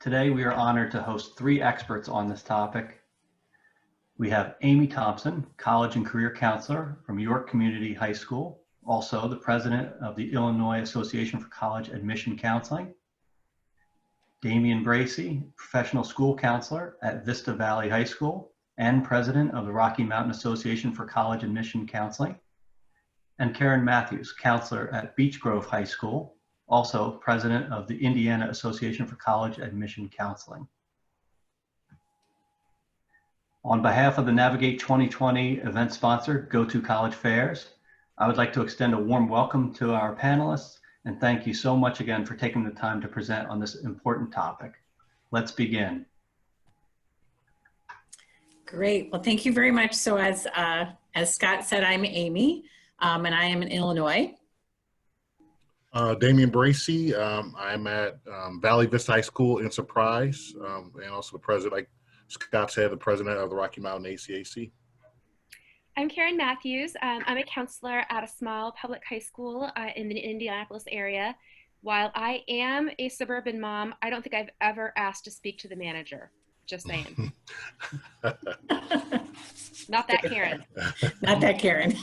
Today, we are honored to host three experts on this topic. We have Amy Thompson, College and Career Counselor from York Community High School, also the President of the Illinois Association for College Admission Counseling. Damian Bracey, Professional School Counselor at Vista Valley High School and President of the Rocky Mountain Association for College Admission Counseling. And Karen Matthews, Counselor at Beech Grove High School, also President of the Indiana Association for College Admission Counseling. On behalf of the Navigate 2020 event sponsor, GoToCollegeFairs, I would like to extend a warm welcome to our panelists and thank you so much again for taking the time to present on this important topic. Let's begin. Great. Well, thank you very much. So as Scott said, I'm Amy, and I am in Illinois. Damian Bracey. I'm at Valley Vista High School in Surprise, and also the president, like Scott said, the president of the Rocky Mountain ACAC. I'm Karen Matthews. I'm a counselor at a small public high school in the Indianapolis area. While I am a suburban mom, I don't think I've ever asked to speak to the manager. Just saying. Not that Karen. Not that Karen.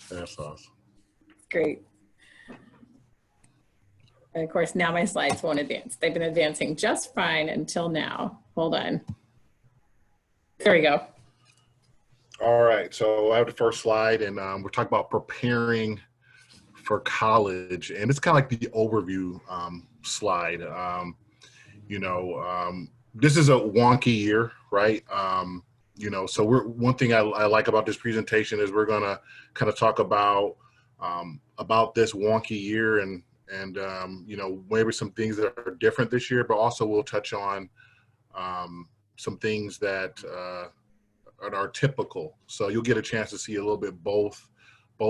That's awesome. Great. And of course, now my slides won't advance. They've been advancing just fine until now. Hold on. There we go. All right, so I have the first slide, and we're talking about preparing for college, and it's kind of like the overview slide. This is a wonky year, right? So one thing I like about this presentation is we're gonna kind of talk about this wonky year and maybe some things that are different this year, but also we'll touch on some things that are typical. So you'll get a chance to see a little bit both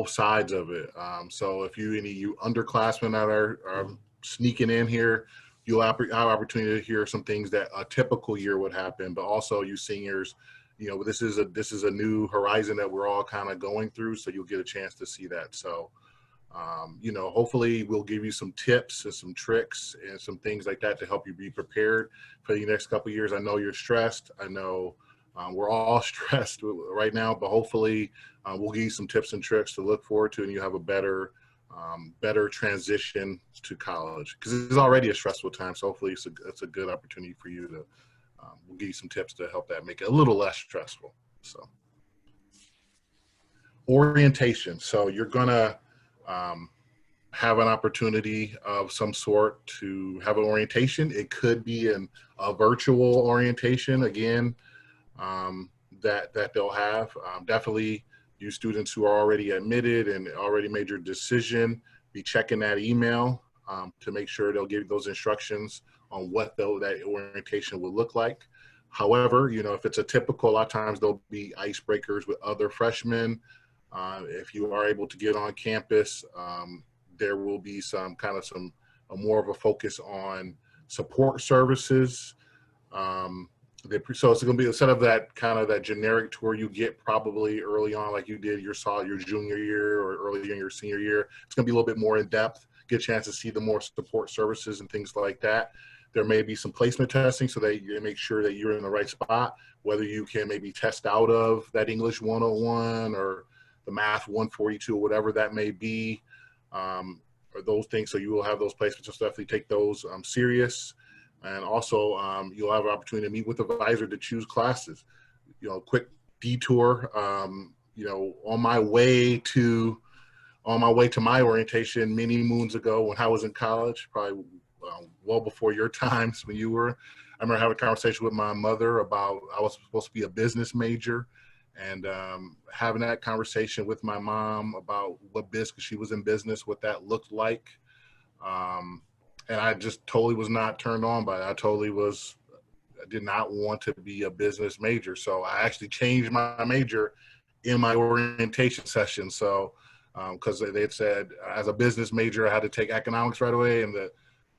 sides of it. So if any of you underclassmen that are sneaking in here, you'll have opportunity to hear some things that a typical year would happen, but also you seniors, this is a new horizon that we're all kind of going through, so you'll get a chance to see that. So hopefully we'll give you some tips and some tricks and some things like that to help you be prepared for the next couple of years. I know you're stressed. I know we're all stressed right now, but hopefully we'll give you some tips and tricks to look forward to, and you have a better transition to college, because it's already a stressful time. So hopefully it's a good opportunity for you to, we'll give you some tips to help that make it a little less stressful. So orientation. So you're gonna have an opportunity of some sort to have an orientation. It could be a virtual orientation again, that they'll have. Definitely you students who are already admitted and already made your decision, be checking that email to make sure they'll give those instructions on what that orientation will look like. However, if it's a typical, a lot of times there'll be icebreakers with other freshmen. If you are able to get on campus, there will be more of a focus on support services. So it's going to be, instead of that generic tour you get probably early on, like you did your junior year or early in your senior year, it's going to be a little bit more in depth, get a chance to see the more support services and things like that. There may be some placement testing so that you make sure that you're in the right spot, whether you can maybe test out of that English 101 or the Math 142 or whatever that may be, or those things. So you will have those placements, so definitely take those serious. And also you'll have an opportunity to meet with the advisor to choose classes. Quick detour, on my way to my orientation many moons ago when I was in college, probably well before your times when you were. I remember having a conversation with my mother about, I was supposed to be a business major, and having that conversation with my mom about what business, because she was in business, what that looked like. And I just totally was not turned on by it. I did not want to be a business major. So I actually changed my major in my orientation session. So, because they had said as a business major, I had to take economics right away. And the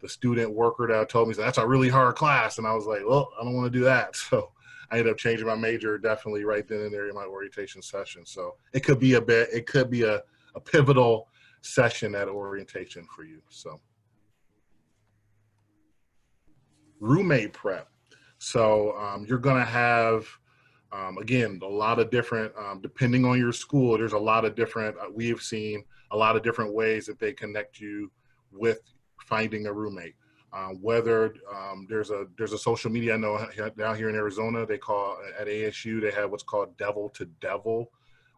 student worker that told me, that's a really hard class. And I was like, well, I don't want to do that. So I ended up changing my major definitely right then and there in my orientation session. So it could be a pivotal session at orientation for you. So. roommate prep. So you're going to have, again, a lot of different, depending on your school, there's a lot of different, we have seen a lot of different ways that they connect you with finding a roommate. Whether there's a social media, I know down here in Arizona, they call, at ASU, they have what's called Devil to Devil,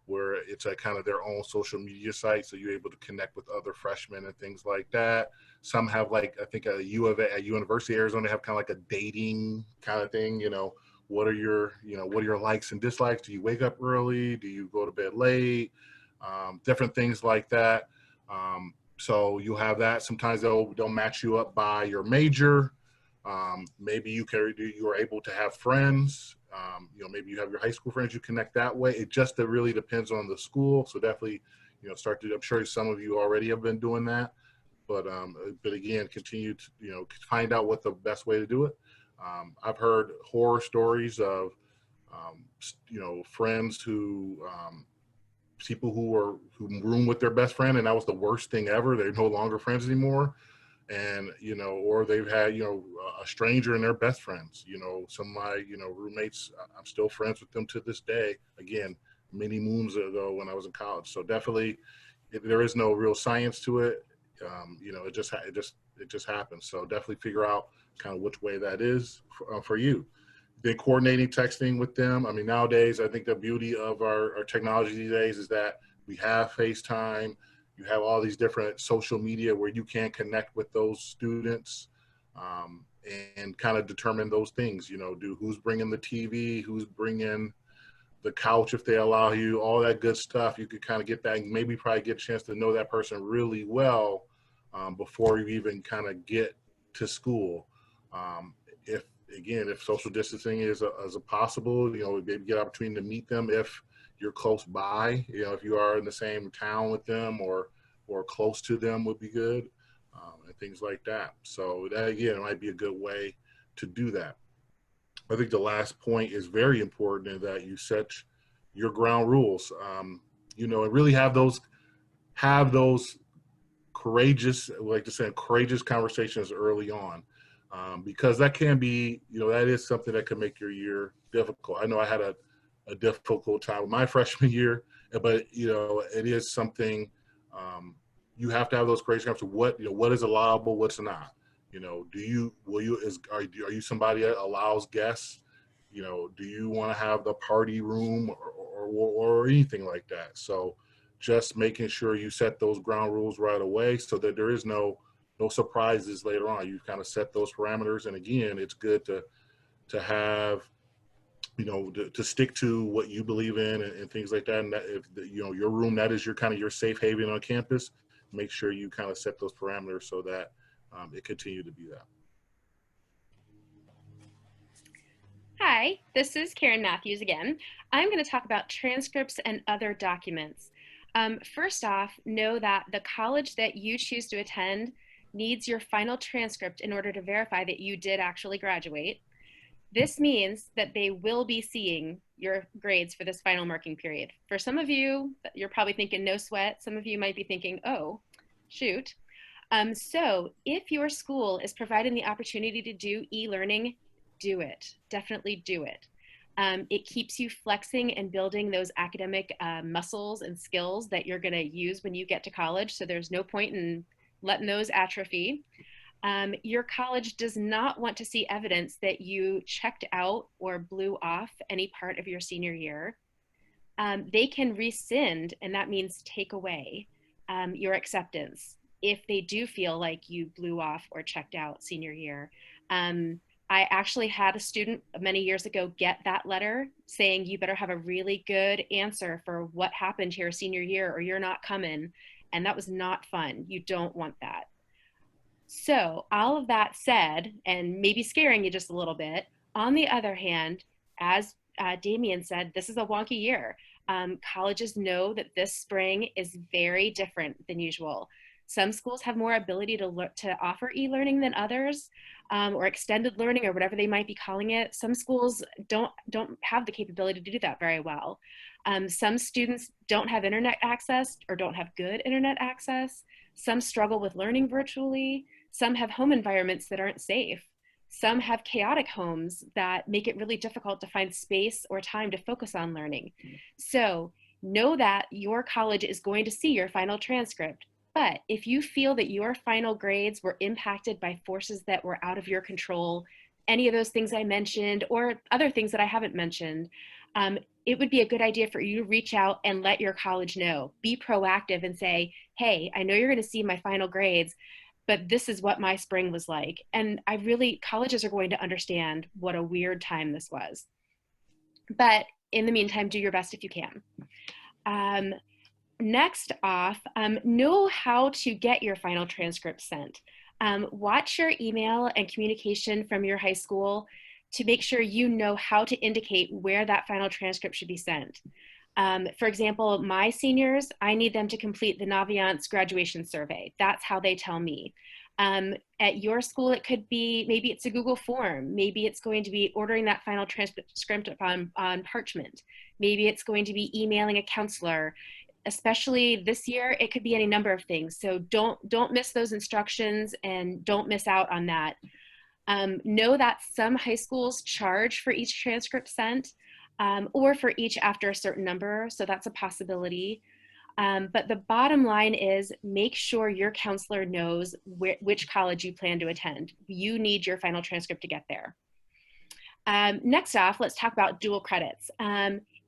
where it's a kind of their own social media site. So you're able to connect with other freshmen and things like that. Some have, like, I think at University of Arizona, they have kind of like a dating kind of thing, you know, what are your likes and dislikes? Do you wake up early? Do you go to bed late? Different things like that. So you have that. Sometimes they'll match you up by your major. Maybe you are able to have friends. You know, maybe you have your high school friends, you connect that way. It just really depends on the school. So definitely, you know, I'm sure some of you already have been doing that. But again, continue to, you know, find out what the best way to do it. I've heard horror stories of, you know, friends who, people who room with their best friend, and that was the worst thing ever. They're no longer friends anymore. And, you know, or they've had, you know, a stranger and their best friends, you know, some of my, you know, roommates, I'm still friends with them to this day. Again, many moons ago when I was in college. So definitely there is no real science to it. You know, it just happens. So definitely figure out kind of which way that is for you. Then coordinating texting with them. I mean, nowadays, I think the beauty of our technology these days is that we have FaceTime. You have all these different social media where you can connect with those students and kind of determine those things, you know, who's bringing the TV, who's bringing the couch if they allow you, all that good stuff. You could kind of get that and maybe probably get a chance to know that person really well before you even kind of get to school. If social distancing is a possible, you know, maybe get opportunity to meet them if you're close by, you know, if you are in the same town with them or close to them would be good, and things like that. So that, again, might be a good way to do that. I think the last point is very important in that you set your ground rules, you know, and really have those courageous, like to say, courageous conversations early on. Because that can be, you know, that is something that can make your year difficult. I know I had a difficult time with my freshman year, but, you know, it is something you have to have those courageous conversations. What is allowable, what's not? You know, are you somebody that allows guests? You know, do you want to have the party room or anything like that? So just making sure you set those ground rules right away so that there is no surprises later on. You kind of set those parameters. And again, it's good to have, you know, to stick to what you believe in and things like that. And that if you know, your room, that is your kind of your safe haven on campus, make sure you kind of set those parameters so that it continue to be that. Hi, this is Karen Matthews again. I'm going to talk about transcripts and other documents. First off, know that the college that you choose to attend needs your final transcript in order to verify that you did actually graduate. This means that they will be seeing your grades for this final marking period. For some of you, you're probably thinking no sweat. Some of you might be thinking, oh, shoot. So if your school is providing the opportunity to do e-learning, do it. Definitely do it. It keeps you flexing and building those academic muscles and skills that you're going to use when you get to college. So there's no point in letting those atrophy. Your college does not want to see evidence that you checked out or blew off any part of your senior year. They can rescind, and that means take away your acceptance if they do feel like you blew off or checked out senior year. I actually had a student many years ago get that letter saying you better have a really good answer for what happened here senior year or you're not coming. And that was not fun. You don't want that. So all of that said, and maybe scaring you just a little bit, on the other hand, as Damien said, this is a wonky year. Colleges know that this spring is very different than usual. Some schools have more ability to offer e-learning than others, or extended learning, or whatever they might be calling it. Some schools don't have the capability to do that very well. Some students don't have internet access or don't have good internet access. Some struggle with learning virtually. Some have home environments that aren't safe. Some have chaotic homes that make it really difficult to find space or time to focus on learning. So know that your college is going to see your final transcript. But if you feel that your final grades were impacted by forces that were out of your control, any of those things I mentioned or other things that I haven't mentioned, it would be a good idea for you to reach out and let your college know. Be proactive and say, hey, I know you're going to see my final grades, but this is what my spring was like. And colleges are going to understand what a weird time this was. But in the meantime, do your best if you can. Next off, know how to get your final transcript sent. Watch your email and communication from your high school to make sure you know how to indicate where that final transcript should be sent. For example, my seniors, I need them to complete the Naviance graduation survey. That's how they tell me. At your school, it could be, maybe it's a Google form. Maybe it's going to be ordering that final transcript on parchment. Maybe it's going to be emailing a counselor. Especially this year, it could be any number of things. So don't miss those instructions and don't miss out on that. Know that some high schools charge for each transcript sent or for each after a certain number. So that's a possibility. But the bottom line is make sure your counselor knows which college you plan to attend. You need your final transcript to get there. Next off, let's talk about dual credits.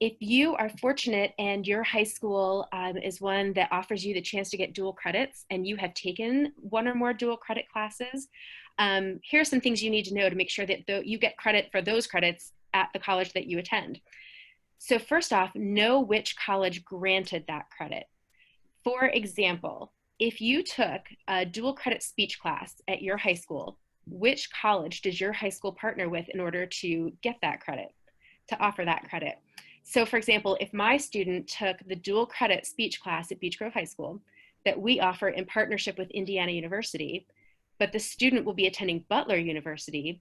If you are fortunate and your high school is one that offers you the chance to get dual credits and you have taken one or more dual credit classes, here are some things you need to know to make sure that you get credit for those credits at the college that you attend. So first off, know which college granted that credit. For example, if you took a dual credit speech class at your high school, which college did your high school partner with in order to get that credit, to offer that credit? So for example, if my student took the dual credit speech class at Beech Grove High School that we offer in partnership with Indiana University, but the student will be attending Butler University,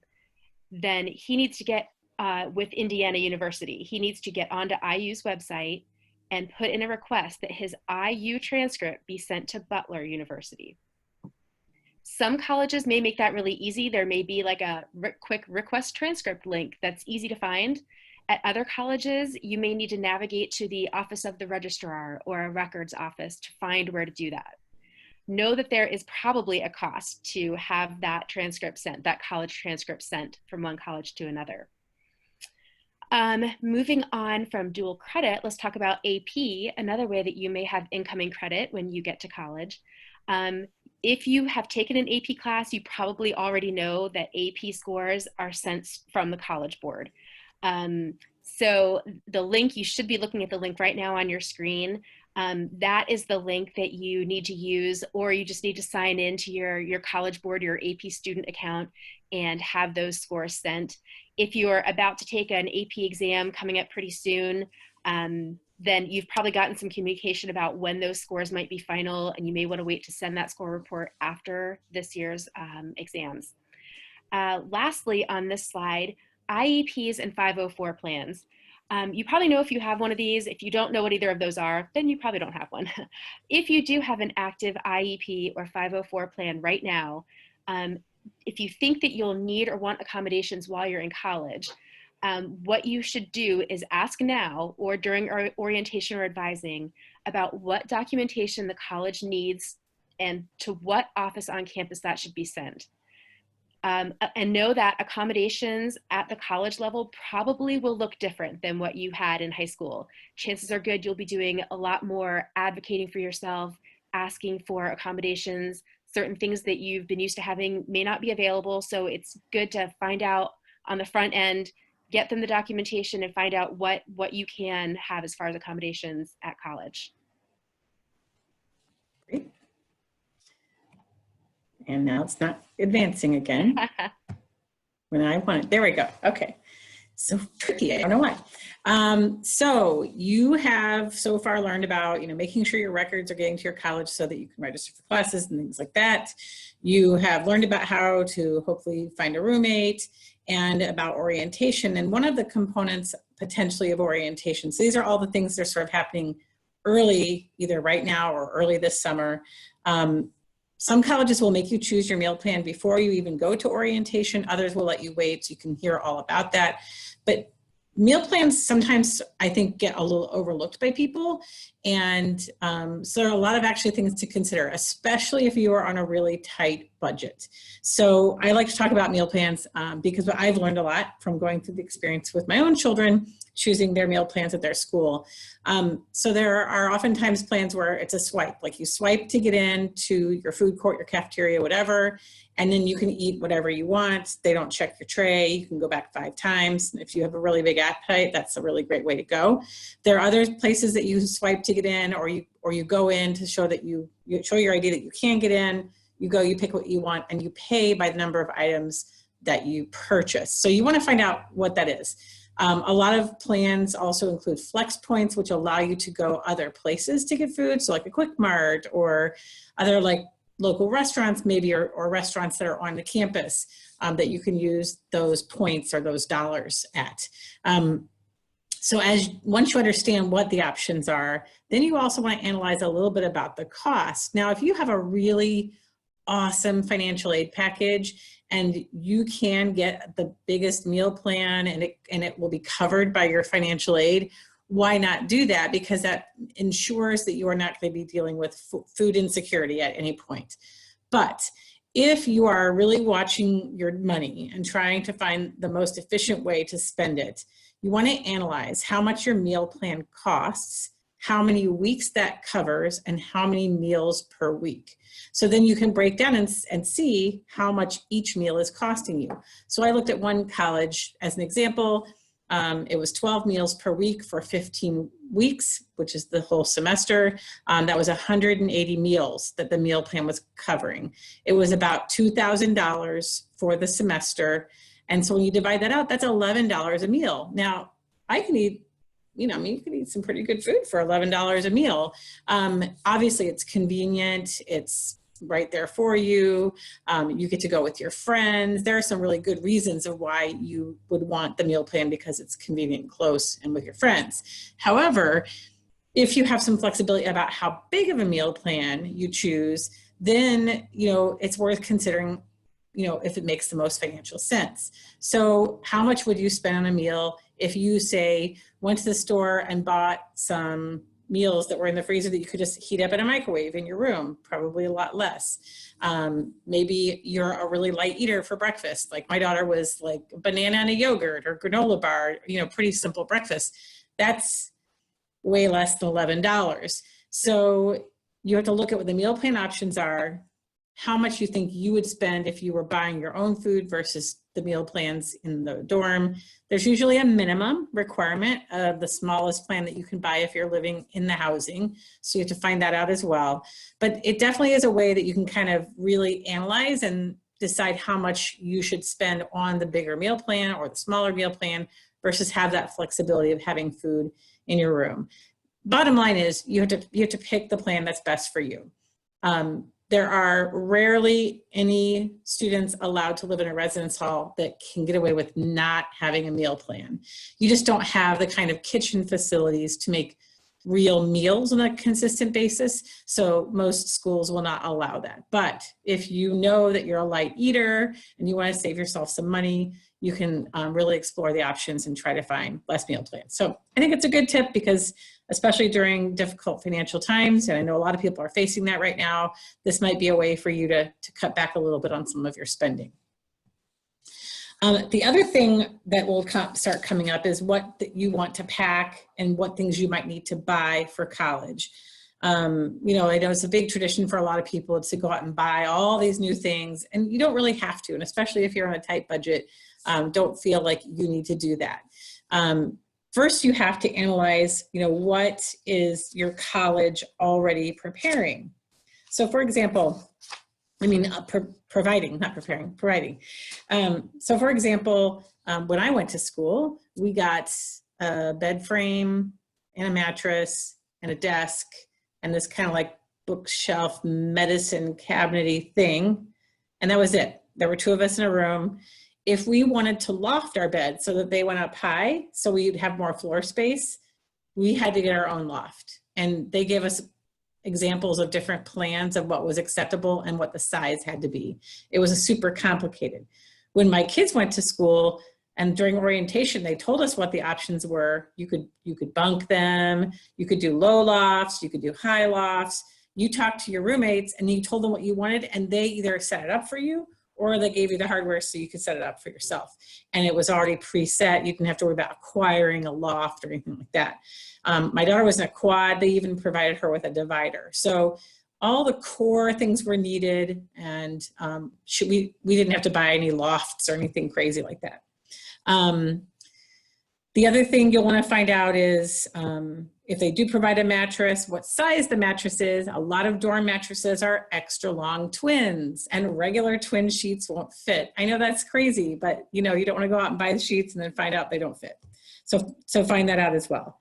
then he needs to get with Indiana University. He needs to get onto IU's website and put in a request that his IU transcript be sent to Butler University. Some colleges may make that really easy. There may be like a quick request transcript link that's easy to find. At other colleges, you may need to navigate to the office of the registrar or a records office to find where to do that. Know that there is probably a cost to have that transcript sent, that college transcript sent from one college to another. Moving on from dual credit, let's talk about AP, another way that you may have incoming credit when you get to college. If you have taken an AP class, you probably already know that AP scores are sent from the College Board. So the link, you should be looking at the link right now on your screen. That is the link that you need to use, or you just need to sign into your College Board, your AP student account, and have those scores sent. If you're about to take an AP exam coming up pretty soon, then you've probably gotten some communication about when those scores might be final, and you may want to wait to send that score report after this year's exams. Lastly, on this slide, IEPs and 504 plans. You probably know if you have one of these. If you don't know what either of those are, then you probably don't have one. If you do have an active IEP or 504 plan right now, if you think that you'll need or want accommodations while you're in college, what you should do is ask now or during orientation or advising about what documentation the college needs and to what office on campus that should be sent. And know that accommodations at the college level probably will look different than what you had in high school. Chances are good you'll be doing a lot more advocating for yourself, asking for accommodations. Certain things that you've been used to having may not be available, so it's good to find out on the front end, get them the documentation, and find out what you can have as far as accommodations at college. Great. And now it's not advancing again. When I want it, there we go. Okay. So tricky, I don't know why. So you have so far learned about, making sure your records are getting to your college so that you can register for classes and things like that. You have learned about how to hopefully find a roommate and about orientation. And one of the components potentially of orientation, so these are all the things that are sort of happening early, either right now or early this summer. Some colleges will make you choose your meal plan before you even go to orientation. Others will let you wait, so you can hear all about that. But meal plans sometimes, I think, get a little overlooked by people. And so there are a lot of actually things to consider, especially if you are on a really tight budget. So I like to talk about meal plans because I've learned a lot from going through the experience with my own children, choosing their meal plans at their school. So there are oftentimes plans where it's a swipe, like you swipe to get into your food court, your cafeteria, whatever, and then you can eat whatever you want. They don't check your tray. You can go back 5 times. If you have a really big appetite, that's a really great way to go. There are other places that you swipe to get in, or you go in to show that you show your ID that you can get in. You go, you pick what you want, and you pay by the number of items that you purchase. So you want to find out what that is. A lot of plans also include flex points, which allow you to go other places to get food. So like a Quick Mart or other like local restaurants maybe, or restaurants that are on the campus that you can use those points or those dollars at. So once you understand what the options are, then you also want to analyze a little bit about the cost. Now, if you have a really awesome financial aid package and you can get the biggest meal plan and it will be covered by your financial aid, why not do that? Because that ensures that you are not going to be dealing with food insecurity at any point. But if you are really watching your money and trying to find the most efficient way to spend it, you want to analyze how much your meal plan costs, how many weeks that covers, and how many meals per week. So then you can break down and see how much each meal is costing you. So I looked at one college as an example. It was 12 meals per week for 15 weeks, which is the whole semester. That was 180 meals that the meal plan was covering. It was about $2,000 for the semester. And so when you divide that out, that's $11 a meal. Now, I can eat, you can eat some pretty good food for $11 a meal. Obviously, it's convenient. It's right there for you. You get to go with your friends. There are some really good reasons of why you would want the meal plan, because it's convenient and close and with your friends. However, if you have some flexibility about how big of a meal plan you choose, then, it's worth considering, if it makes the most financial sense. So how much would you spend on a meal if you, say, went to the store and bought some meals that were in the freezer that you could just heat up in a microwave in your room? Probably a lot less. Maybe you're a really light eater for breakfast. Like my daughter was like banana and a yogurt or granola bar, pretty simple breakfast. That's way less than $11. So you have to look at what the meal plan options are, how much you think you would spend if you were buying your own food versus the meal plans in the dorm. There's usually a minimum requirement of the smallest plan that you can buy if you're living in the housing. So you have to find that out as well. But it definitely is a way that you can kind of really analyze and decide how much you should spend on the bigger meal plan or the smaller meal plan versus have that flexibility of having food in your room. Bottom line is you have to pick the plan that's best for you. There are rarely any students allowed to live in a residence hall that can get away with not having a meal plan. You just don't have the kind of kitchen facilities to make real meals on a consistent basis. So most schools will not allow that. But if you know that you're a light eater and you want to save yourself some money, you can really explore the options and try to find less meal plans. So I think it's a good tip because especially during difficult financial times, and I know a lot of people are facing that right now, this might be a way for you to cut back a little bit on some of your spending. The other thing that will start coming up is what you want to pack and what things you might need to buy for college. I know it's a big tradition for a lot of people to go out and buy all these new things, and you don't really have to, and especially if you're on a tight budget, don't feel like you need to do that. First, you have to analyze, what is your college already preparing? So for example, providing. So for example, when I went to school, we got a bed frame and a mattress and a desk and this kind of like bookshelf medicine cabinet-y thing. And that was it. There were 2 of us in a room. If we wanted to loft our bed so that they went up high, so we'd have more floor space, we had to get our own loft. And they gave us examples of different plans of what was acceptable and what the size had to be. It was a super complicated. When my kids went to school and during orientation, they told us what the options were. You could bunk them, you could do low lofts, you could do high lofts. You talked to your roommates and you told them what you wanted, and they either set it up for you or they gave you the hardware so you could set it up for yourself. And it was already preset. You didn't have to worry about acquiring a loft or anything like that. My daughter was in a quad. They even provided her with a divider. So all the core things were needed, and we didn't have to buy any lofts or anything crazy like that. The other thing you'll want to find out is if they do provide a mattress, what size the mattress is. A lot of dorm mattresses are extra long twins, and regular twin sheets won't fit. I know that's crazy, but you know, you don't want to go out and buy the sheets and then find out they don't fit. So find that out as well.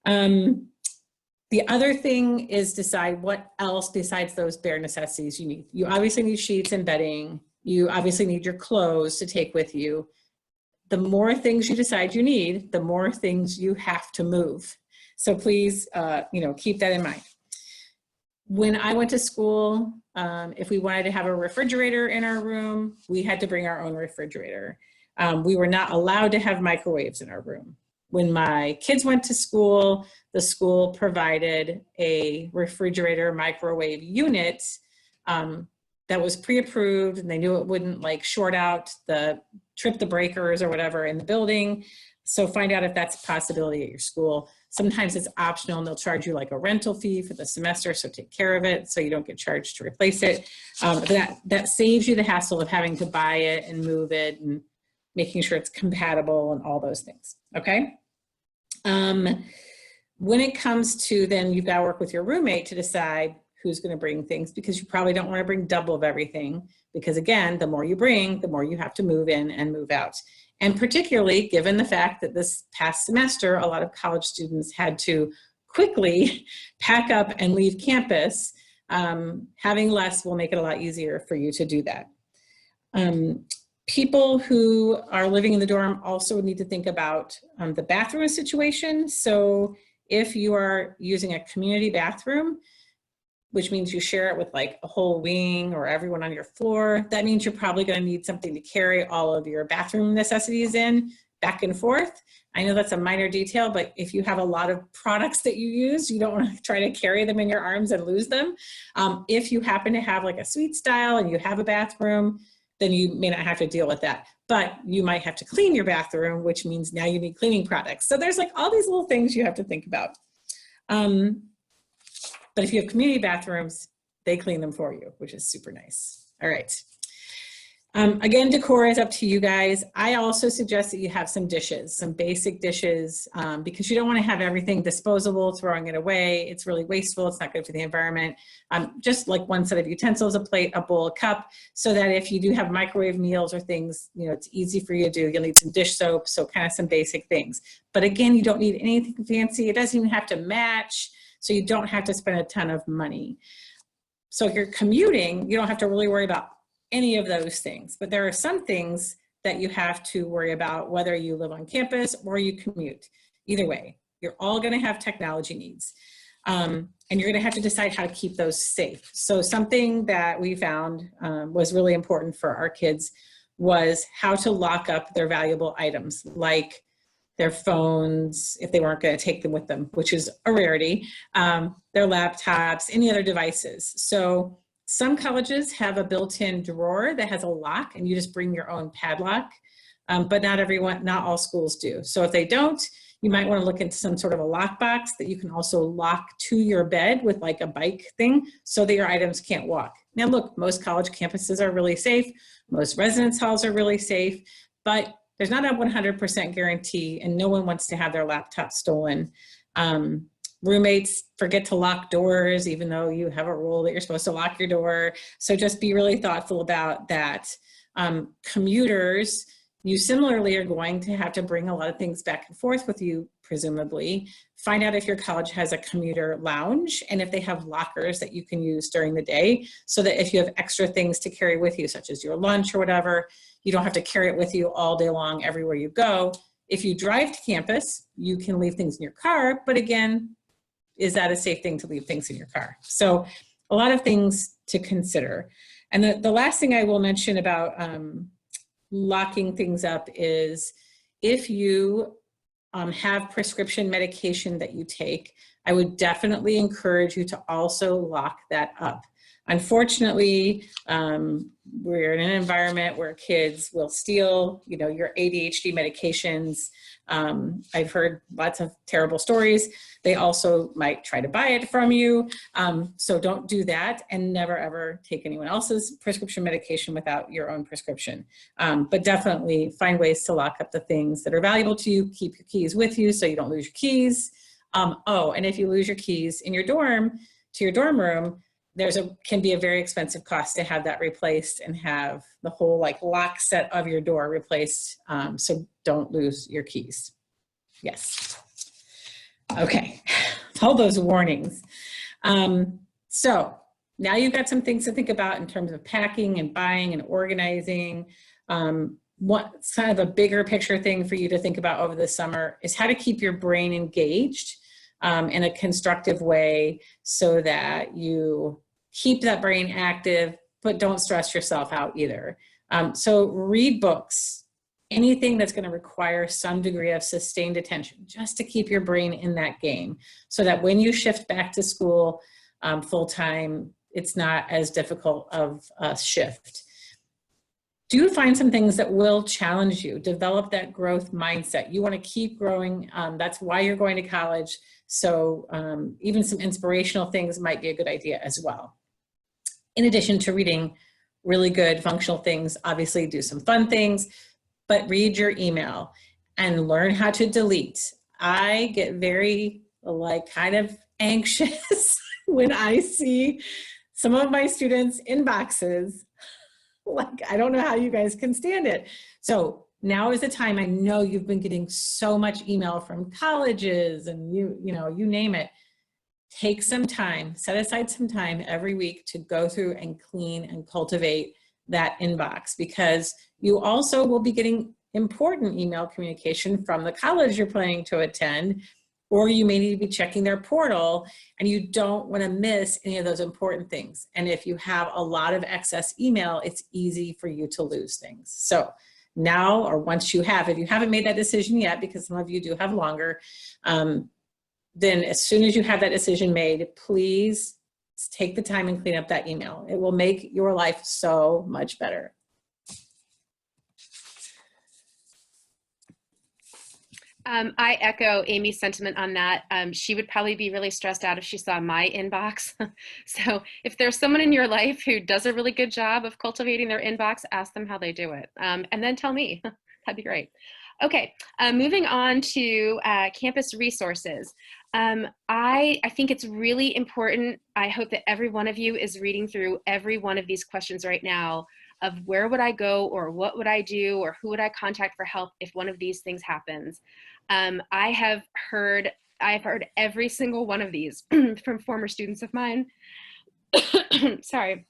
The other thing is decide what else besides those bare necessities you need. You obviously need sheets and bedding. You obviously need your clothes to take with you. The more things you decide you need, the more things you have to move. So please, keep that in mind. When I went to school, if we wanted to have a refrigerator in our room, we had to bring our own refrigerator. We were not allowed to have microwaves in our room. When my kids went to school, the school provided a refrigerator microwave unit that was pre-approved, and they knew it wouldn't like short out trip the breakers or whatever in the building. So find out if that's a possibility at your school. Sometimes it's optional and they'll charge you like a rental fee for the semester, so take care of it so you don't get charged to replace it. That saves you the hassle of having to buy it and move it and making sure it's compatible and all those things, okay? When it comes to then, you've got to work with your roommate to decide who's going to bring things, because you probably don't want to bring double of everything, because again, the more you bring, the more you have to move in and move out. And particularly given the fact that this past semester, a lot of college students had to quickly pack up and leave campus, having less will make it a lot easier for you to do that. People who are living in the dorm also need to think about the bathroom situation. So if you are using a community bathroom, which means you share it with like a whole wing or everyone on your floor, that means you're probably going to need something to carry all of your bathroom necessities in back and forth. I know that's a minor detail, but if you have a lot of products that you use, you don't want to try to carry them in your arms and lose them. If you happen to have like a suite style and you have a bathroom, then you may not have to deal with that. But you might have to clean your bathroom, which means now you need cleaning products. So there's like all these little things you have to think about. But if you have community bathrooms, they clean them for you, which is super nice. All right. Again, decor is up to you guys. I also suggest that you have some dishes, some basic dishes, because you don't want to have everything disposable, throwing it away. It's really wasteful. It's not good for the environment. Just like one set of utensils, a plate, a bowl, a cup, so that if you do have microwave meals or things, you know, it's easy for you to do. You'll need some dish soap, so kind of some basic things. But again, you don't need anything fancy. It doesn't even have to match, so you don't have to spend a ton of money. So if you're commuting, you don't have to really worry about any of those things, but there are some things that you have to worry about, whether you live on campus or you commute. Either way, you're all going to have technology needs, and you're going to have to decide how to keep those safe. So something that we found was really important for our kids was how to lock up their valuable items, like their phones, if they weren't going to take them with them, which is a rarity, their laptops, any other devices. So some colleges have a built-in drawer that has a lock and you just bring your own padlock, but not all schools do. So if they don't, you might want to look into some sort of a lockbox that you can also lock to your bed with like a bike thing so that your items can't walk. Now look, most college campuses are really safe. Most residence halls are really safe, but there's not a 100% guarantee, and no one wants to have their laptop stolen. Roommates forget to lock doors, even though you have a rule that you're supposed to lock your door. So just be really thoughtful about that. Commuters, you similarly are going to have to bring a lot of things back and forth with you, presumably. Find out if your college has a commuter lounge and if they have lockers that you can use during the day, so that if you have extra things to carry with you, such as your lunch or whatever, you don't have to carry it with you all day long everywhere you go. If you drive to campus, you can leave things in your car, but again, is that a safe thing to leave things in your car? So a lot of things to consider. And the last thing I will mention about locking things up is if you have prescription medication that you take, I would definitely encourage you to also lock that up. Unfortunately, we're in an environment where kids will steal, your ADHD medications. I've heard lots of terrible stories. They also might try to buy it from you. So don't do that, and never ever take anyone else's prescription medication without your own prescription. But definitely find ways to lock up the things that are valuable to you. Keep your keys with you so you don't lose your keys. And if you lose your keys in your dorm, to your dorm room, can be a very expensive cost to have that replaced and have the whole lock set of your door replaced. So don't lose your keys. Yes. Okay. All those warnings. So now you've got some things to think about in terms of packing and buying and organizing. What's kind of a bigger picture thing for you to think about over the summer is how to keep your brain engaged in a constructive way so that you keep that brain active, but don't stress yourself out either. So read books, anything that's going to require some degree of sustained attention, just to keep your brain in that game so that when you shift back to school full time, it's not as difficult of a shift. Do find some things that will challenge you. Develop that growth mindset. You want to keep growing. That's why you're going to college. So even some inspirational things might be a good idea as well. In addition to reading really good functional things, obviously do some fun things, but read your email and learn how to delete. I get very kind of anxious when I see some of my students' inboxes. I don't know how you guys can stand it. So now is the time. I know you've been getting so much email from colleges and you name it. Take some time, set aside some time every week to go through and clean and cultivate that inbox, because you also will be getting important email communication from the college you're planning to attend, or you may need to be checking their portal, and you don't want to miss any of those important things. And if you have a lot of excess email, it's easy for you to lose things. So now, or once you have, if you haven't made that decision yet, because some of you do have longer, then as soon as you have that decision made, please take the time and clean up that email. It will make your life so much better. I echo Amy's sentiment on that. She would probably be really stressed out if she saw my inbox. So if there's someone in your life who does a really good job of cultivating their inbox, ask them how they do it. And then tell me. That'd be great. Okay, moving on to campus resources. I think it's really important. I hope that every one of you is reading through every one of these questions right now of where would I go, or what would I do, or who would I contact for help if one of these things happens. I've heard every single one of these from former students of mine. Sorry.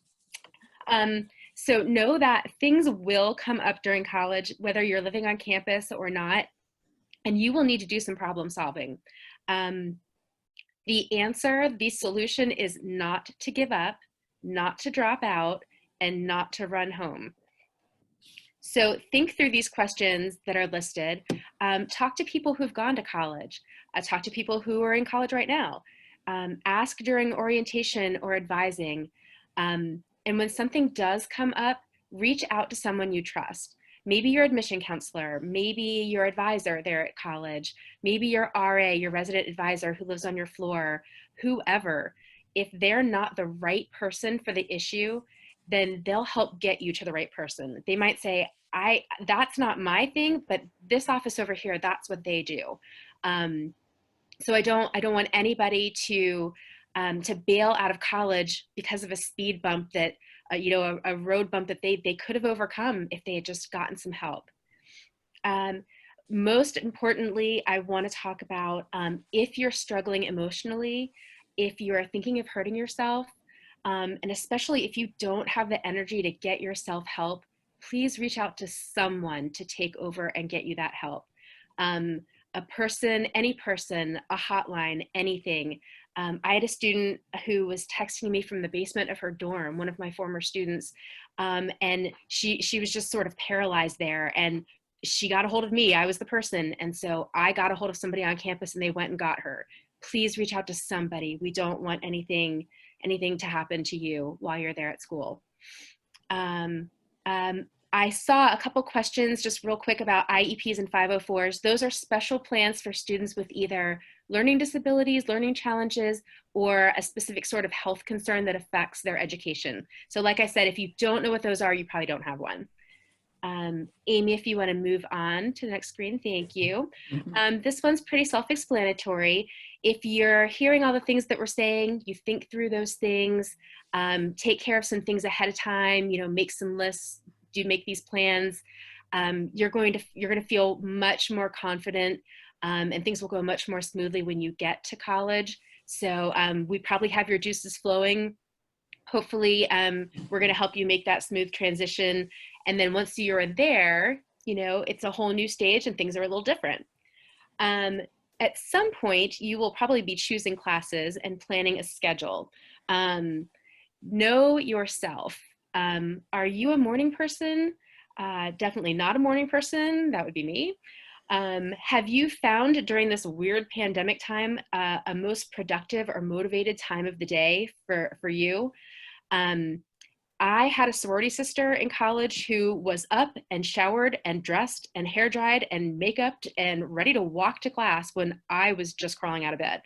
So know that things will come up during college, whether you're living on campus or not, and you will need to do some problem solving. The solution is not to give up, not to drop out, and not to run home. So think through these questions that are listed. Talk to people who've gone to college. Talk to people who are in college right now. Ask during orientation or advising. And when something does come up, reach out to someone you trust. Maybe your admission counselor, maybe your advisor there at college, maybe your RA, your resident advisor who lives on your floor, whoever. If they're not the right person for the issue, then they'll help get you to the right person. They might say, that's not my thing, but this office over here, that's what they do. So I don't want anybody to bail out of college because of a speed bump that, a road bump that they could have overcome if they had just gotten some help. Most importantly, I want to talk about if you're struggling emotionally, if you're thinking of hurting yourself, and especially if you don't have the energy to get yourself help, please reach out to someone to take over and get you that help. A person, any person, a hotline, anything. I had a student who was texting me from the basement of her dorm, one of my former students, and she was just sort of paralyzed there, and she got a hold of me. I was the person, and so I got a hold of somebody on campus, and they went and got her. Please reach out to somebody. We don't want anything to happen to you while you're there at school. I saw a couple questions just real quick about IEPs and 504s. Those are special plans for students with either learning disabilities, learning challenges, or a specific sort of health concern that affects their education. So like I said, if you don't know what those are, you probably don't have one. Amy, if you want to move on to the next screen, thank you. This one's pretty self-explanatory. If you're hearing all the things that we're saying, you think through those things, take care of some things ahead of time, make some lists, make these plans, you're going to feel much more confident, and things will go much more smoothly when you get to college. So we probably have your juices flowing. Hopefully, we're going to help you make that smooth transition. And then once you're there, it's a whole new stage and things are a little different. At some point, you will probably be choosing classes and planning a schedule. Know yourself. Are you a morning person? Definitely not a morning person. That would be me. Have you found during this weird pandemic time a most productive or motivated time of the day for you? I had a sorority sister in college who was up and showered and dressed and hair dried and makeuped and ready to walk to class when I was just crawling out of bed.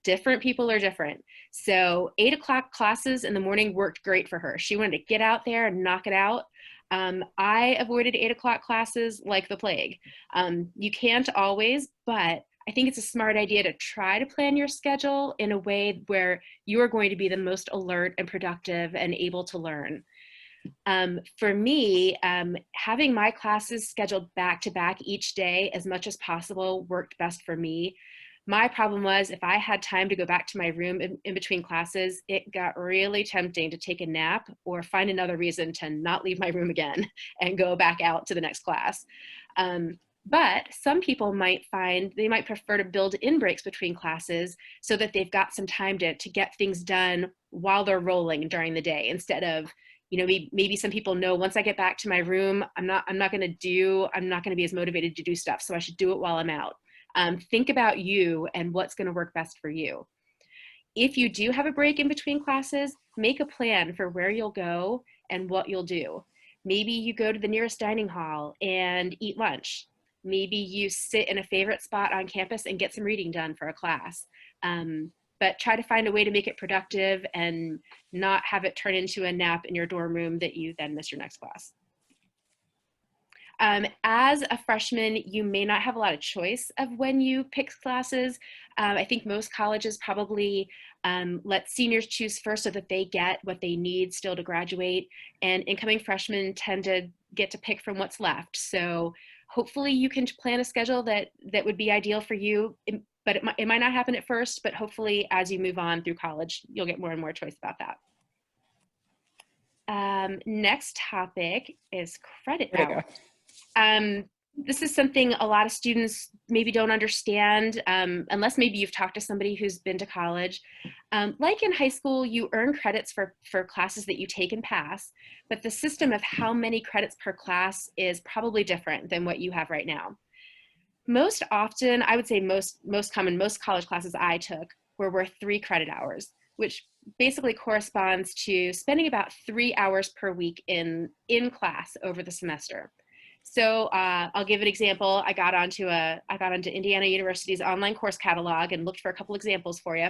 Different people are different. So 8 o'clock classes in the morning worked great for her. She wanted to get out there and knock it out. I avoided 8 o'clock classes like the plague. You can't always, but I think it's a smart idea to try to plan your schedule in a way where you are going to be the most alert and productive and able to learn. For me, having my classes scheduled back to back each day as much as possible worked best for me. My problem was if I had time to go back to my room in between classes, it got really tempting to take a nap or find another reason to not leave my room again and go back out to the next class. But some people might find they might prefer to build in breaks between classes so that they've got some time to get things done while they're rolling during the day, instead of, maybe some people know once I get back to my room, I'm not going to be as motivated to do stuff. So I should do it while I'm out. Think about you and what's going to work best for you. If you do have a break in between classes, make a plan for where you'll go and what you'll do. Maybe you go to the nearest dining hall and eat lunch. Maybe you sit in a favorite spot on campus and get some reading done for a class. But try to find a way to make it productive and not have it turn into a nap in your dorm room that you then miss your next class. As a freshman, you may not have a lot of choice of when you pick classes. I think most colleges probably let seniors choose first so that they get what they need still to graduate, and incoming freshmen tend to get to pick from what's left. So hopefully you can plan a schedule that would be ideal for you, but it might not happen at first, but hopefully as you move on through college, you'll get more and more choice about that. Next topic is credit hours. This is something a lot of students maybe don't understand, unless maybe you've talked to somebody who's been to college. Like in high school, you earn credits for classes that you take and pass, but the system of how many credits per class is probably different than what you have right now. Most often, I would say most college classes I took were worth 3 credit hours, which basically corresponds to spending about 3 hours per week in class over the semester. So I'll give an example. I got onto Indiana University's online course catalog and looked for a couple examples for you.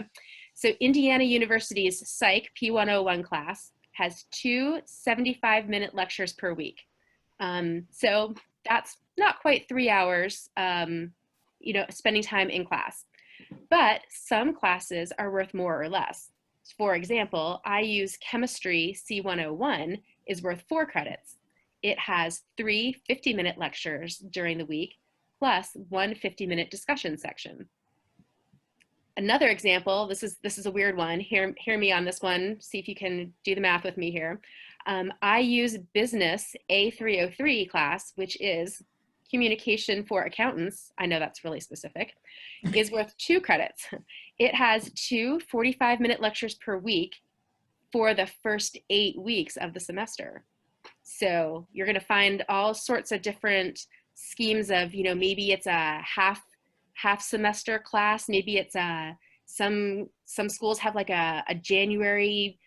So Indiana University's Psych P101 class has 2 75-minute lectures per week. So that's not quite 3 hours, spending time in class. But some classes are worth more or less. For example, I use Chemistry C101 is worth 4 credits. It has 3 50-minute lectures during the week, plus 1 50-minute discussion section. Another example, this is a weird one. Hear me on this one. See if you can do the math with me here. I use Business A303 class, which is Communication for Accountants. I know that's really specific. Is worth 2 credits. It has 2 45-minute lectures per week for the first 8 weeks of the semester. So you're going to find all sorts of different schemes of, you know, maybe it's a half semester class, maybe it's some schools have like a January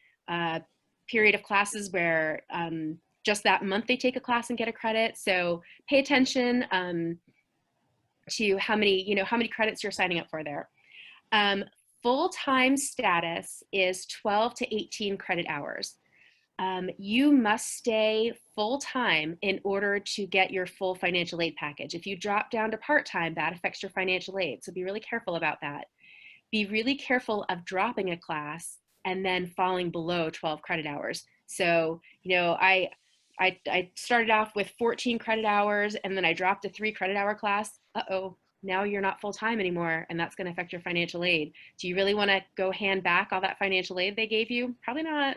period of classes where just that month they take a class and get a credit. So pay attention to how many credits you're signing up for there. Full-time status is 12 to 18 credit hours. You must stay full-time in order to get your full financial aid package. If you drop down to part-time, that affects your financial aid. So be really careful about that. Be really careful of dropping a class and then falling below 12 credit hours. So, you know, I started off with 14 credit hours and then I dropped a 3 credit hour class. Uh-oh, now you're not full-time anymore, and that's going to affect your financial aid. Do you really want to go hand back all that financial aid they gave you? Probably not.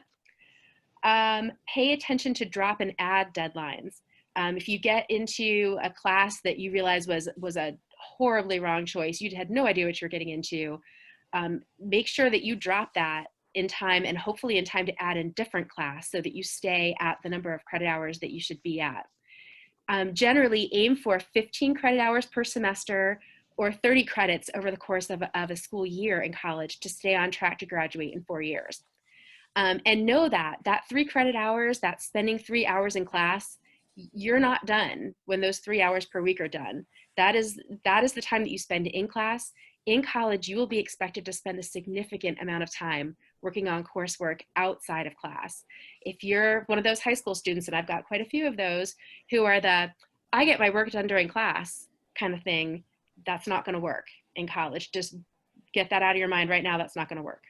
Pay attention to drop and add deadlines. If you get into a class that you realize was a horribly wrong choice, you had no idea what you're getting into, make sure that you drop that in time, and hopefully in time to add a different class so that you stay at the number of credit hours that you should be at. Generally aim for 15 credit hours per semester or 30 credits over the course of a school year in college to stay on track to graduate in 4 years. And know that 3 credit hours, that spending 3 hours in class, you're not done when those 3 hours per week are done. That is the time that you spend in class. In college, you will be expected to spend a significant amount of time working on coursework outside of class. If you're one of those high school students, and I've got quite a few of those, who are I get my work done during class kind of thing, that's not going to work in college. Just get that out of your mind right now. That's not going to work.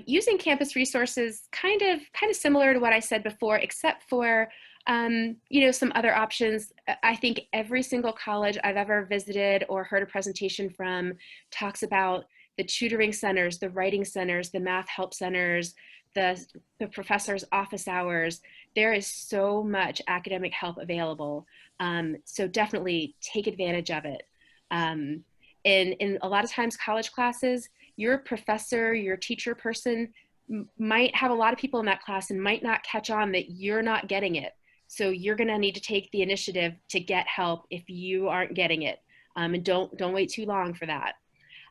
Using campus resources, kind of similar to what I said before, except for some other options. I think every single college I've ever visited or heard a presentation from talks about the tutoring centers, the writing centers, the math help centers, the professor's office hours. There is so much academic help available. So definitely take advantage of it. And in a lot of times college classes, your professor, your teacher person might have a lot of people in that class and might not catch on that you're not getting it. So you're going to need to take the initiative to get help if you aren't getting it. And don't wait too long for that.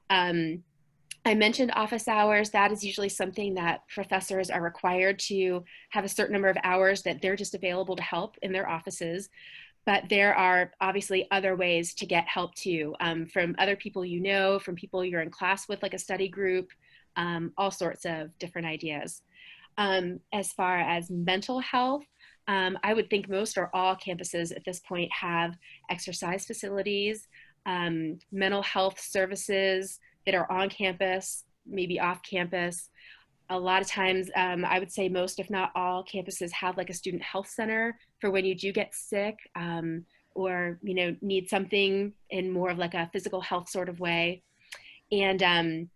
I mentioned office hours. That is usually something that professors are required to have a certain number of hours that they're just available to help in their offices. But there are obviously other ways to get help too, from other people you know, from people you're in class with, like a study group, all sorts of different ideas. As far as mental health, I would think most or all campuses at this point have exercise facilities, mental health services that are on campus, maybe off campus. A lot of times, I would say most, if not all, campuses have like a student health center for when you do get sick or need something in more of like a physical health sort of way. And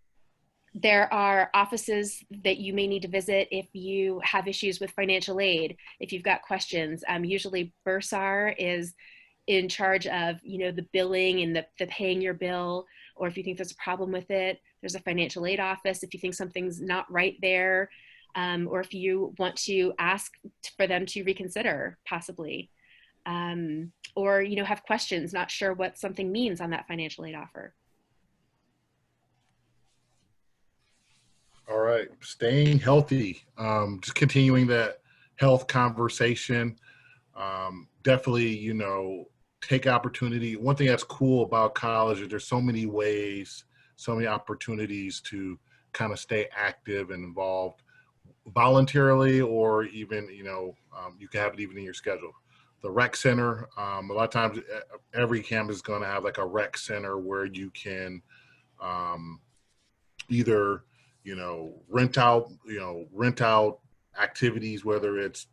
there are offices that you may need to visit if you have issues with financial aid, if you've got questions. Usually Bursar is in charge of the billing and the paying your bill, or if you think there's a problem with it, there's a financial aid office if you think something's not right there, or if you want to ask for them to reconsider possibly, or have questions, not sure what something means on that financial aid offer. All right, staying healthy, just continuing that health conversation. Definitely, take opportunity. One thing that's cool about college is there's so many ways, so many opportunities to kind of stay active and involved voluntarily, or even, you can have it even in your schedule. The rec center, a lot of times every campus is going to have like a rec center where you can either rent out activities, whether it's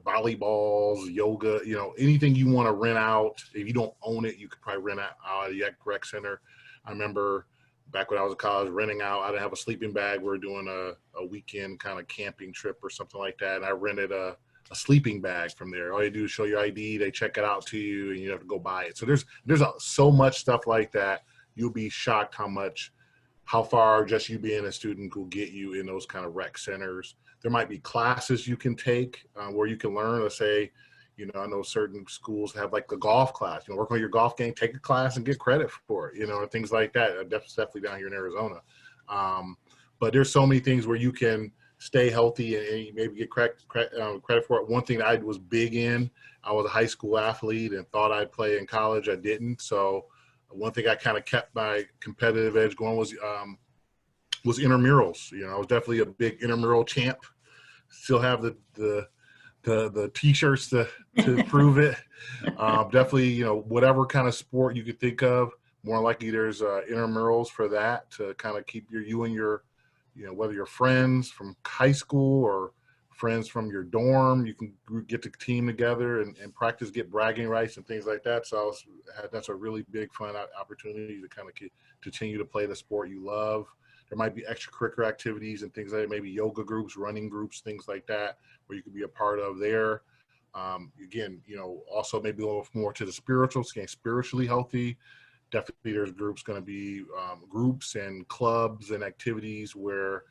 volleyballs, yoga, anything you want to rent out. If you don't own it, you could probably rent out a rec center. I remember back when I was in college renting out, I didn't have a sleeping bag. We were doing a weekend kind of camping trip or something like that. And I rented a sleeping bag from there. All you do is show your ID, they check it out to you, and you have to go buy it. So there's so much stuff like that you'll be shocked how far just you being a student will get you in those kind of rec centers. There might be classes you can take where you can learn. Let's say, I know certain schools have like the golf class, work on your golf game, take a class and get credit for it, and things like that. Definitely down here in Arizona. But there's so many things where you can stay healthy and maybe get credit for it. One thing that I was big in, I was a high school athlete and thought I'd play in college. I didn't. So one thing I kind of kept my competitive edge going was intramurals. I was definitely a big intramural champ. Still have the t-shirts to prove it. Definitely, whatever kind of sport you could think of, more likely there's intramurals for that to kind of keep you and your, whether you're friends from high school or friends from your dorm, you can get the team together and practice, get bragging rights and things like that. So that's a really big fun opportunity to kind of continue to play the sport you love. There might be extracurricular activities and things like that, maybe yoga groups, running groups, things like that, where you could be a part of there. Again, also maybe a little more to the spiritual, staying spiritually healthy. Definitely there's groups going to be groups and clubs and activities where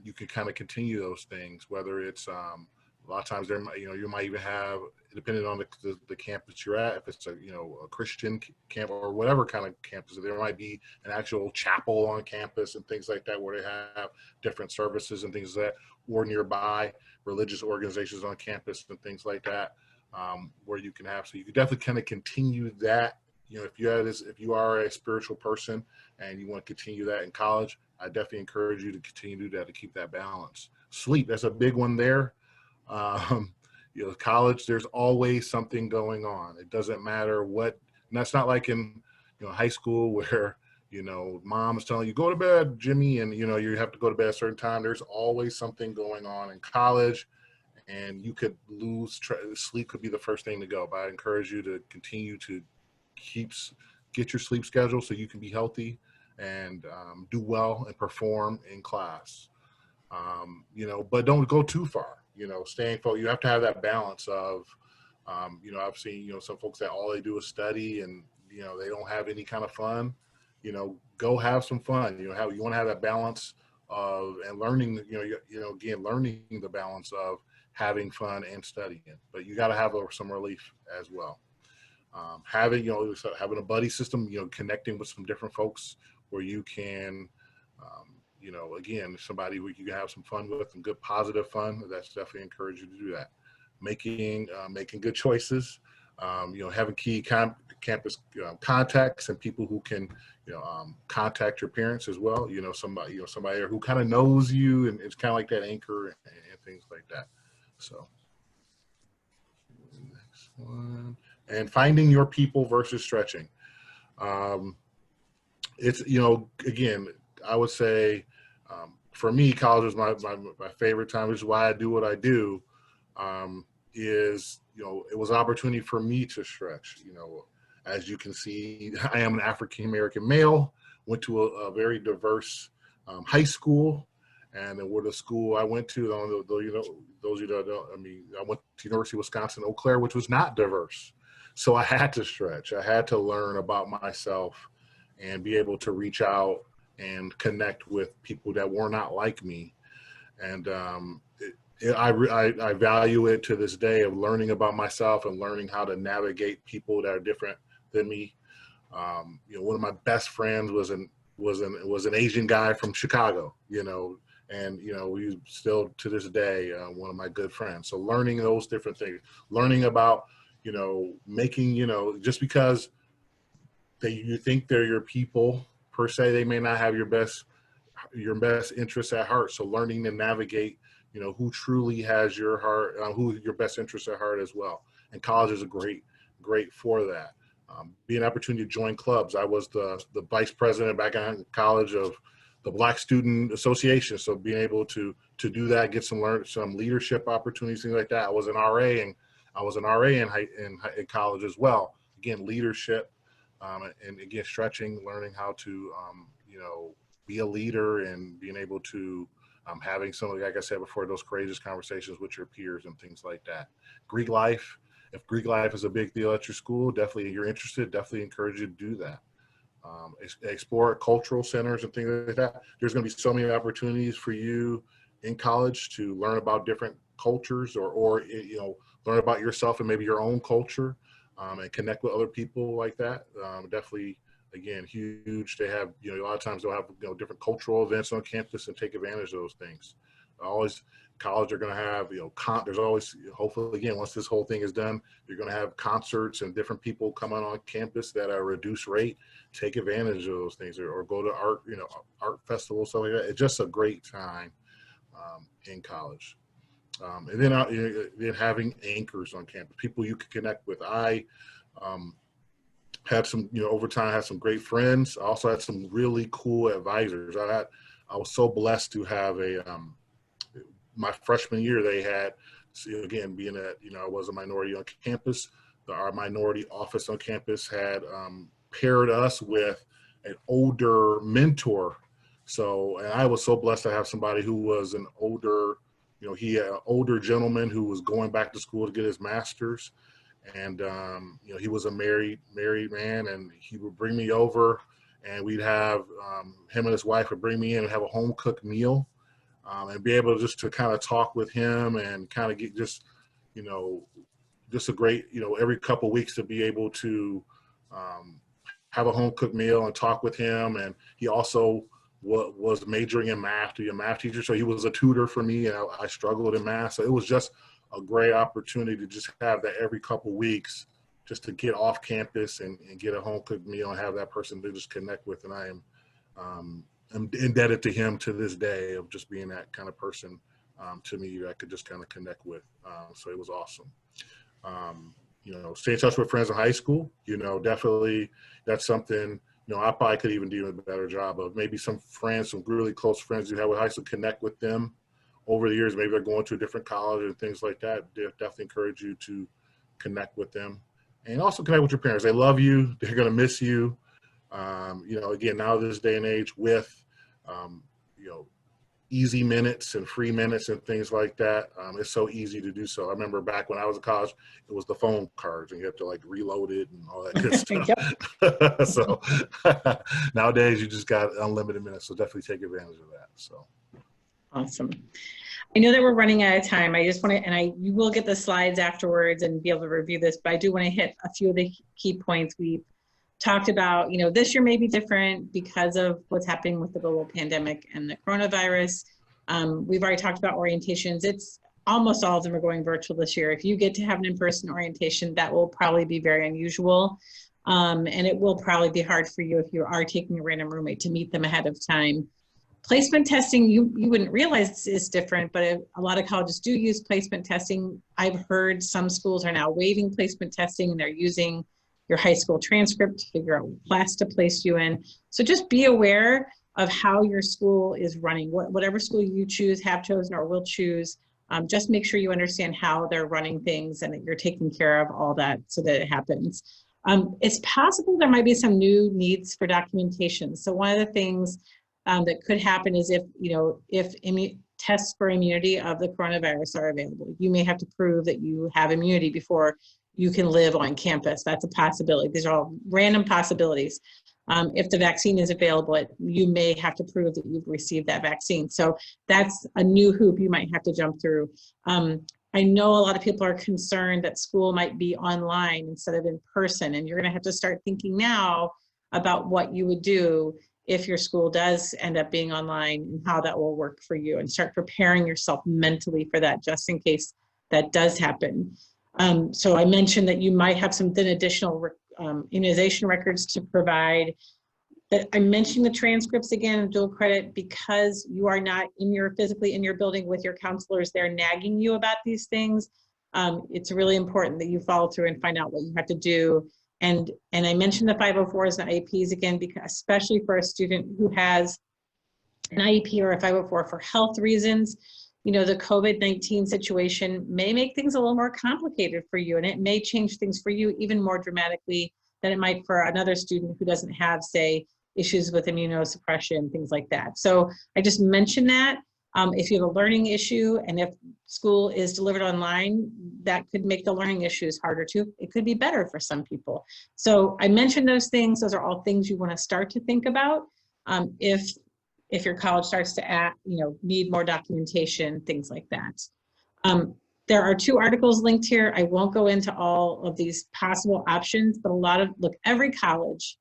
you can kind of continue those things, whether it's a lot of times there, you might even have, depending on the campus you're at, if it's a Christian camp or whatever kind of campus, there might be an actual chapel on campus and things like that where they have different services and things like that, or nearby religious organizations on campus and things like that, where you can have, so you can definitely kind of continue that. If you are a spiritual person and you want to continue that in college, I definitely encourage you to continue to do that, to keep that balance. Sleep, that's a big one there. College, there's always something going on. It doesn't matter what, and that's not like in, high school where, mom's telling you, go to bed, Jimmy, and, you have to go to bed at a certain time. There's always something going on in college, and you could lose, sleep could be the first thing to go. But I encourage you to continue to get your sleep schedule so you can be healthy and do well and perform in class. But don't go too far. Staying focused. You have to have that balance of, I've seen, some folks that all they do is study and, they don't have any kind of fun. Go have some fun. You want to have that balance of, and learning, again, learning the balance of having fun and studying. But you got to have some relief as well. Having a buddy system, connecting with some different folks where you can, again, somebody who you can have some fun with, some good positive fun. That's definitely encourage you to do that. Making good choices, having key campus contacts and people who can, contact your parents as well. Somebody who kind of knows you, and it's kind of like that anchor and things like that. So, next one. And finding your people versus stretching. It's, again, I would say, for me, college is my favorite time, which is why I do what I do, is, it was an opportunity for me to stretch. As you can see, I am an African-American male, went to a very diverse high school, and then where the school I went to, those of you that don't, I went to University of Wisconsin, Eau Claire, which was not diverse. So I had to stretch. I had to learn about myself and be able to reach out and connect with people that were not like me. And I value it to this day of learning about myself and learning how to navigate people that are different than me. One of my best friends was an Asian guy from Chicago, and we still to this day, one of my good friends. So learning those different things, learning about, making, just because you think they're your people per se, they may not have your best interests at heart. So learning to navigate, who truly has your heart, who your best interests at heart as well. And college is a great for that. Be an opportunity to join clubs. I was the vice president back in college of the Black Student Association. So being able to do that, get some leadership opportunities, things like that. I was an RA in college as well. Again, leadership, and again, stretching, learning how to, be a leader and being able to, having some, like I said before, those courageous conversations with your peers and things like that. Greek life, if Greek life is a big deal at your school, definitely, if you're interested, definitely encourage you to do that. explore cultural centers and things like that. There's going to be so many opportunities for you in college to learn about different cultures, or you know, learn about yourself and maybe your own culture, and connect with other people like that. Definitely, again, huge. They have, you know, a lot of times they'll have, you know, different cultural events on campus, and take advantage of those things. Always, college are going to have, you know, there's always, hopefully, again, once this whole thing is done, you're going to have concerts and different people come on campus that are reduced rate. Take advantage of those things, or go to art, you know, art festivals, stuff like that. It's just a great time in college. And then having anchors on campus, people you can connect with. I had some, you know, over time, had some great friends. I also had some really cool advisors. I was so blessed to have my freshman year, they had, so again, being that, you know, I was a minority on campus, our minority office on campus had paired us with an older mentor. So, and I was so blessed to have somebody who was an older, you know, he had an older gentleman who was going back to school to get his master's. And, you know, he was a married man, and he would bring me over, and we'd have, him and his wife would bring me in and have a home cooked meal. And be able just to kind of talk with him and kind of get just, you know, just a great, you know, every couple of weeks to be able to have a home cooked meal and talk with him. And he also was majoring in math, to be a math teacher. So he was a tutor for me, and I struggled in math. So it was just a great opportunity to just have that every couple of weeks, just to get off campus and get a home cooked meal and have that person to just connect with. And I am, I'm indebted to him to this day, of just being that kind of person to me that I could just kind of connect with. So it was awesome. You know, stay in touch with friends in high school. You know, definitely that's something, you know, I probably could even do a better job of. Maybe some friends, some really close friends you have with high school, connect with them over the years. Maybe they're going to a different college and things like that. They definitely encourage you to connect with them, and also connect with your parents. They love you. They're going to miss you. You know, again, now this day and age with, you know, easy minutes and free minutes and things like that, it's so easy to do so. I remember back when I was in college, it was the phone cards, and you have to like reload it and all that good stuff. So nowadays you just got unlimited minutes, so definitely take advantage of that. So awesome. I know that we're running out of time. I just want to, and you will get the slides afterwards and be able to review this, but I do want to hit a few of the key points. We've talked about, you know, this year may be different because of what's happening with the global pandemic and the coronavirus. We've already talked about orientations. It's almost all of them are going virtual this year. If you get to have an in-person orientation, that will probably be very unusual. And it will probably be hard for you if you are taking a random roommate to meet them ahead of time. Placement testing, you wouldn't realize is different, but a lot of colleges do use placement testing. I've heard some schools are now waiving placement testing, and they're using your high school transcript to figure out what class to place you in. So just be aware of how your school is running. Whatever school you choose, have chosen, or will choose, just make sure you understand how they're running things and that you're taking care of all that so that it happens. It's possible there might be some new needs for documentation. So one of the things that could happen is if tests for immunity of the coronavirus are available, you may have to prove that you have immunity before you can live on campus. That's a possibility. These are all random possibilities. If the vaccine is available, you may have to prove that you've received that vaccine. So that's a new hoop you might have to jump through. I know a lot of people are concerned that school might be online instead of in person, and you're gonna have to start thinking now about what you would do if your school does end up being online and how that will work for you, and start preparing yourself mentally for that just in case that does happen. So I mentioned that you might have some additional immunization records to provide. I'm mentioning the transcripts again, dual credit, because you are not physically in your building with your counselors. They're nagging you about these things. It's really important that you follow through and find out what you have to do. And I mentioned the 504s and IEPs again, because especially for a student who has an IEP or a 504 for health reasons, the COVID-19 situation may make things a little more complicated for you, and it may change things for you even more dramatically than it might for another student who doesn't have, say, issues with immunosuppression, things like that. So I just mentioned that If you have a learning issue and if school is delivered online, that could make the learning issues harder too. It could be better for some people. So I mentioned those things. Those are all things you want to start to think about if your college starts to need more documentation, things like that. There are 2 articles linked here. I won't go into all of these possible options, but every college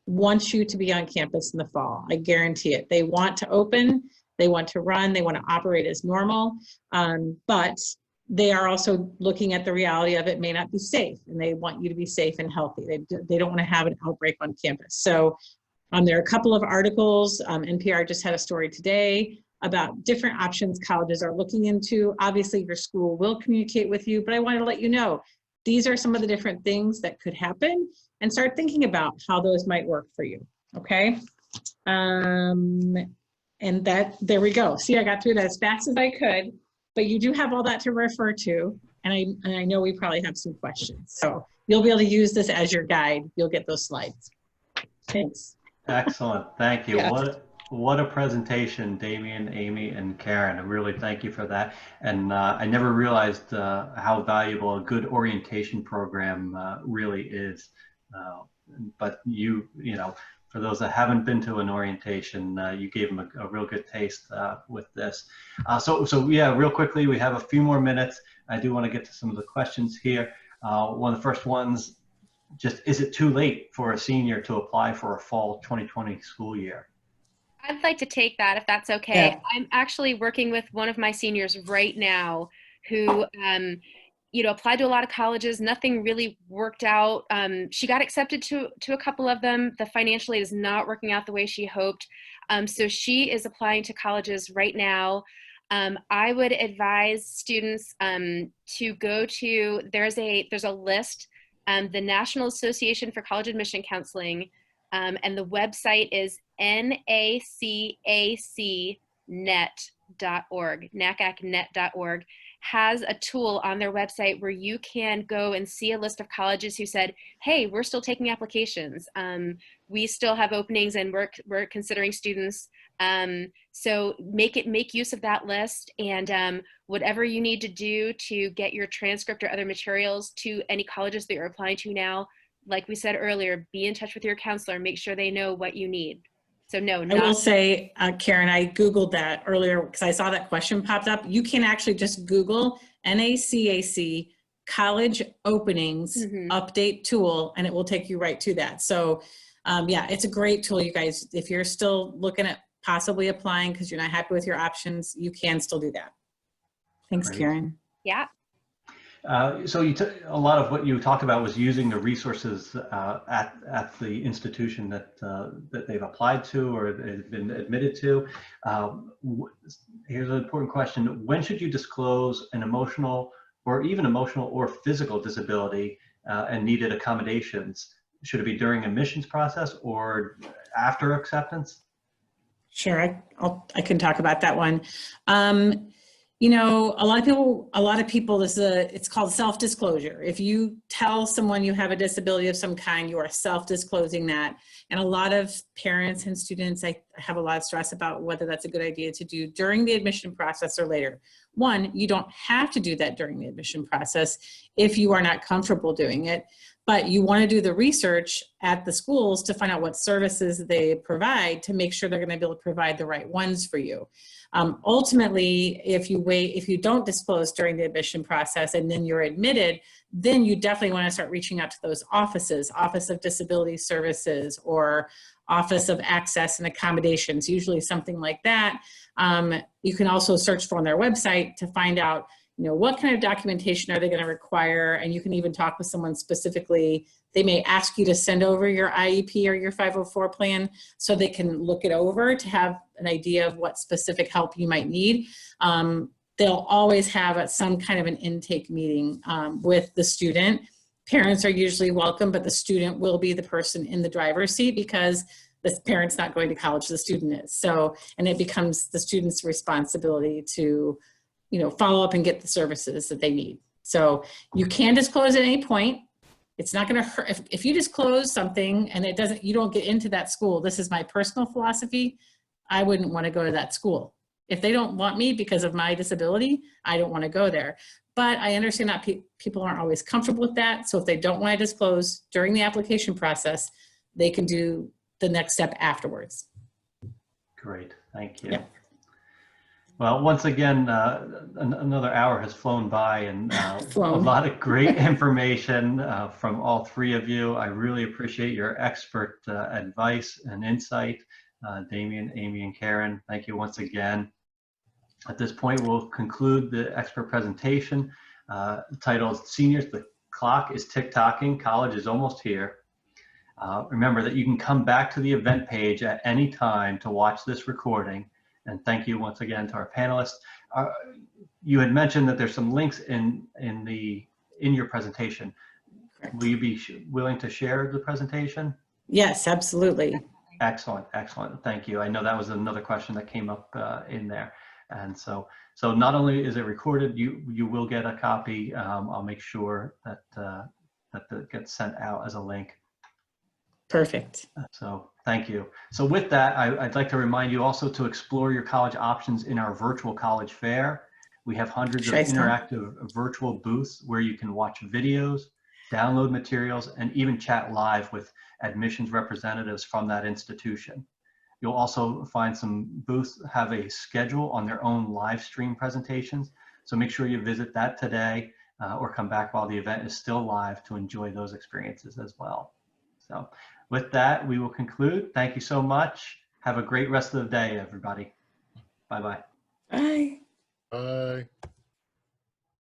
wants you to be on campus in the fall. I guarantee it. They want to open, they want to run, they want to operate as normal, but they are also looking at the reality of it may not be safe, and they want you to be safe and healthy. They don't want to have an outbreak on campus. So there are a couple of articles. NPR just had a story today about different options colleges are looking into. Obviously, your school will communicate with you, but I want to let you know, these are some of the different things that could happen, and start thinking about how those might work for you, okay? And there we go. See, I got through that as fast as I could, but you do have all that to refer to, and I know we probably have some questions. So you'll be able to use this as your guide. You'll get those slides. Thanks. Excellent, thank you. Yeah. What a presentation, Damien, Amy, and Karen. I really thank you for that. And I never realized how valuable a good orientation program really is. But you know, for those that haven't been to an orientation, you gave them a real good taste with this. So yeah, real quickly, we have a few more minutes. I do want to get to some of the questions here. One of the first ones, just, is it too late for a senior to apply for a fall 2020 school year? I'd like to take that if that's okay. Yeah. I'm actually working with one of my seniors right now who, applied to a lot of colleges. Nothing really worked out. She got accepted to a couple of them. The financial aid is not working out the way she hoped. So she is applying to colleges right now. I would advise students to go to, there's a list, the National Association for College Admission Counseling, and the website is nacacnet.org, nacacnet.org, has a tool on their website where you can go and see a list of colleges who said, hey, we're still taking applications. We still have openings and we're considering students. So make use of that list, and whatever you need to do to get your transcript or other materials to any colleges that you're applying to now, like we said earlier, be in touch with your counselor, make sure they know what you need. So no, I will say, Karen, I Googled that earlier because I saw that question popped up. You can actually just Google NACAC college openings update tool, and it will take you right to that. So yeah, it's a great tool, you guys. If you're still looking at possibly applying because you're not happy with your options, you can still do that. Thanks, Great. Karen. Yeah. So a lot of what you talked about was using the resources at the institution that they've applied to or have been admitted to. Here's an important question. When should you disclose an emotional or physical disability and needed accommodations? Should it be during admissions process or after acceptance? Sure, I can talk about that one. You know, a lot of people, it's called self-disclosure. If you tell someone you have a disability of some kind, you are self-disclosing that. And a lot of parents and students, I have a lot of stress about whether that's a good idea to do during the admission process or later. One, you don't have to do that during the admission process if you are not comfortable doing it, but you want to do the research at the schools to find out what services they provide to make sure they're going to be able to provide the right ones for you. Ultimately, if you don't disclose during the admission process and then you're admitted, then you definitely want to start reaching out to those offices, Office of Disability Services or Office of Access and Accommodations, usually something like that. You can also search for on their website to find out, you know, what kind of documentation are they going to require, and you can even talk with someone specifically. They may ask you to send over your IEP or your 504 plan so they can look it over to have an idea of what specific help you might need. They'll always have some kind of an intake meeting with the student. Parents are usually welcome, but the student will be the person in the driver's seat because the parent's not going to college, the student is. So, and it becomes the student's responsibility to, you know, follow up and get the services that they need. So you can disclose at any point. It's not going to hurt if you disclose something and you don't get into that school. This is my personal philosophy. I wouldn't want to go to that school If they don't want me because of my disability, I don't want to go there. But I understand that people aren't always comfortable with that. So if they don't want to disclose during the application process, they can do the next step afterwards. Great, thank you. Yeah. Well, once again, another hour has flown by, and a Flown. lot of great information from all three of you. I really appreciate your expert advice and insight. Damien, Amy, and Karen, thank you once again. At this point, we'll conclude the expert presentation titled Seniors, the Clock is Tick-Tocking, College is Almost Here. Remember that you can come back to the event page at any time to watch this recording. And thank you once again to our panelists. You had mentioned that there's some links in your presentation. Correct. Will you be willing to share the presentation? Yes, absolutely. Excellent, excellent. Thank you. I know that was another question that came up in there. And so not only is it recorded, you will get a copy. I'll make sure that that gets sent out as a link. Perfect. So thank you. So with that, I'd like to remind you also to explore your college options in our virtual college fair. We have hundreds of interactive virtual booths where you can watch videos, download materials, and even chat live with admissions representatives from that institution. You'll also find some booths have a schedule on their own live stream presentations. So make sure you visit that today or come back while the event is still live to enjoy those experiences as well. So with that, we will conclude. Thank you so much. Have a great rest of the day, everybody. Bye-bye. Bye. Bye.